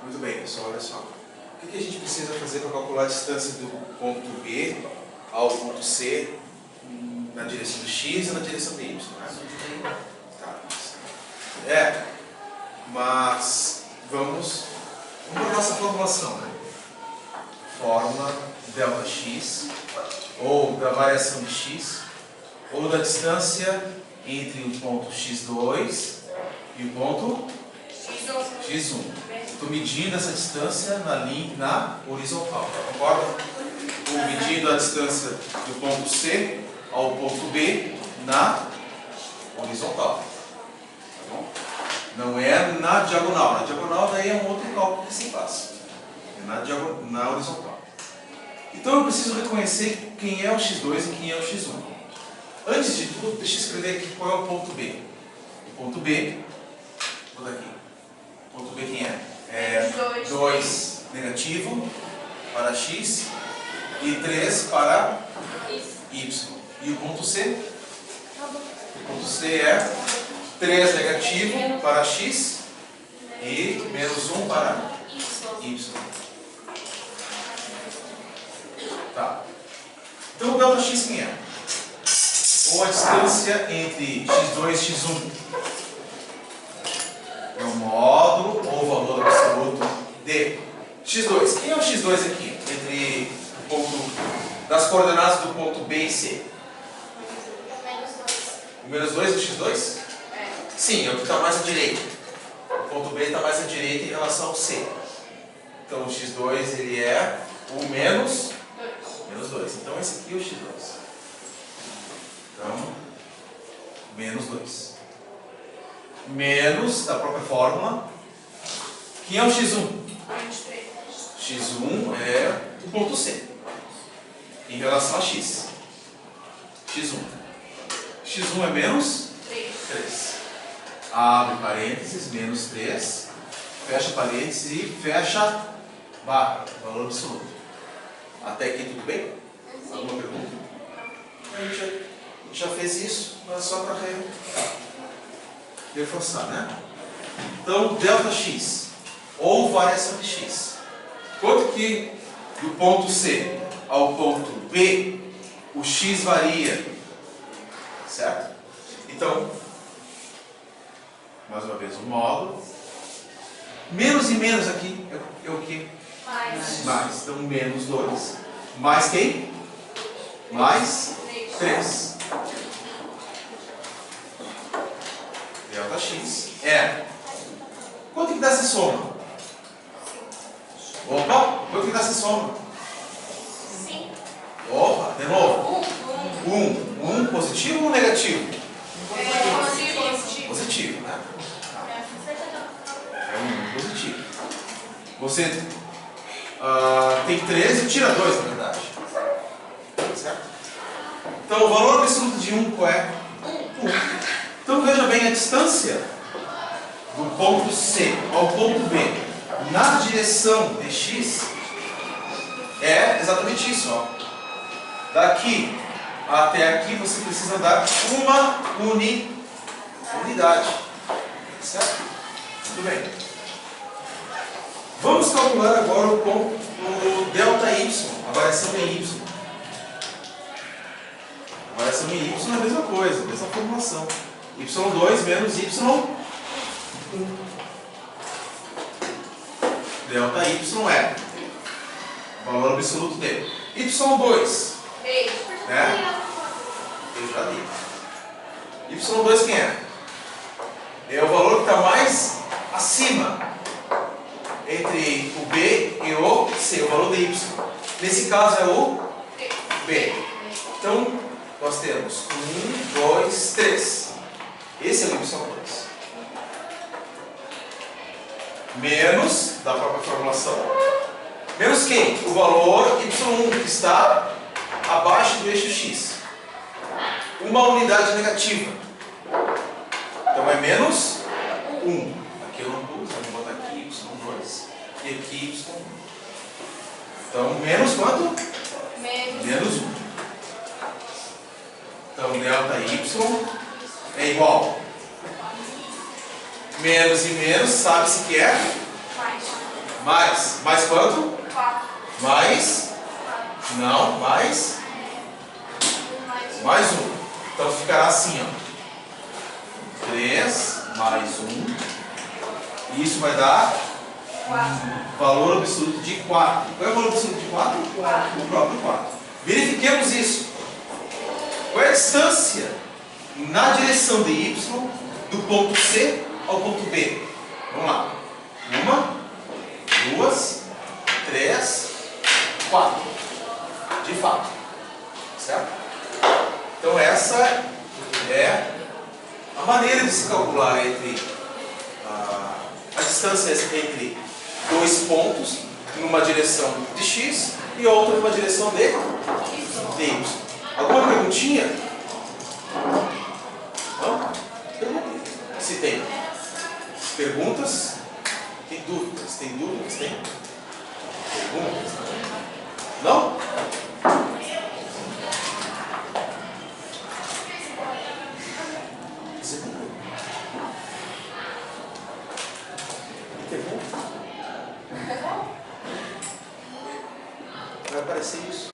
Muito bem, pessoal, olha só. O que a gente precisa fazer para calcular a distância do ponto B ao ponto C na direção de x e na direção de y, né? Tá. Mas vamos para a nossa formulação, né? Fórmula ΔX, ou da variação de x, ou da distância entre o ponto x2 e o ponto x1. Estou medindo essa distância na horizontal, concorda? Estou medindo a distância do ponto C ao ponto B na horizontal. Tá bom? Não é na diagonal. Na diagonal daí é um outro cálculo que se faz. É na horizontal. Então eu preciso reconhecer quem é o x2 e quem é o x1. Antes de tudo, deixa eu escrever aqui qual é o ponto B. O ponto B, vou dar aqui. O ponto B quem é? É 2 negativo para x e 3 para y. E o ponto C? O ponto C é 3 negativo para x e menos 1 para y. Tá. Então o ΔX quem é? Ou a distância entre x2 e x1 é o módulo ou o valor absoluto de x2. Quem é o x2 aqui? Entre o ponto das coordenadas do ponto B e C. O menos 2 é o x2? Sim, é o que está mais à direita. O ponto B está mais à direita em relação ao C. Então o x2 ele é o menos 2. Então esse aqui é o x2. Então, menos 2. Menos da própria fórmula. Quem é o x1? x1 é o ponto C em relação a x. x1. x1 é menos 3. Abre parênteses, menos 3. Fecha parênteses e fecha barra, valor absoluto. Até aqui tudo bem? Alguma pergunta? A gente já fez isso, mas só para reforçar, né? Então, ΔX, ou variação de x. Quanto que do ponto C ao ponto B, o x varia, certo? Então, mais uma vez, o módulo. Menos e menos aqui é o que? Mais. Então, menos 2. Mais quem? Mais 3. ΔX é. Quanto que dá essa soma? Opa! Quanto que dá essa soma? 5. Opa! De novo. 1 positivo ou negativo? Positivo, né? É 1 positivo. Você tem 13 e tira 2, na verdade. Certo? Então o valor absoluto de 1 qual é? 1. Então veja bem a distância do ponto C ao ponto B na direção de x é exatamente isso. Ó. Daqui até aqui você precisa dar uma unidade. Certo? Tudo bem. Vamos calcular agora o ponto ΔY, a variação em y. A variação em y é a mesma coisa, a mesma formulação. y2 menos y1. ΔY é o valor absoluto dele. y2, né? Eu já li. y2 quem é? É o valor que está mais acima entre o B e o C, o valor de y. Nesse caso é o B. Então, nós temos 1, 2, 3. Esse é o y2. Menos, da própria formulação. Menos quem? O valor y1, que está abaixo do eixo x. Uma unidade negativa. Então é menos 1. Aqui eu não pus, eu vou botar aqui y2 e aqui y1. Então menos quanto? Menos 1. Então ΔY é igual Menos e menos, sabe-se que é? Mais. Mais quanto? 4. Mais? Não, mais? Mais 1. Então ficará assim, ó. 3 mais 1. E isso vai dar valor absoluto de 4. Qual é o valor absoluto de 4? 4. O próprio 4. Verifiquemos isso. Qual é a distância na direção de y do ponto C ao ponto B? Vamos lá. 1, 2, 3, 4. De fato. Certo? Então essa é a maneira de se calcular entre a distância entre dois pontos numa direção de x e outra numa direção de y. Alguma perguntinha? Não? Se tem perguntas, tem dúvidas? Tem dúvidas? Tem perguntas? Não? Você tem pergunta? Vai aparecer isso.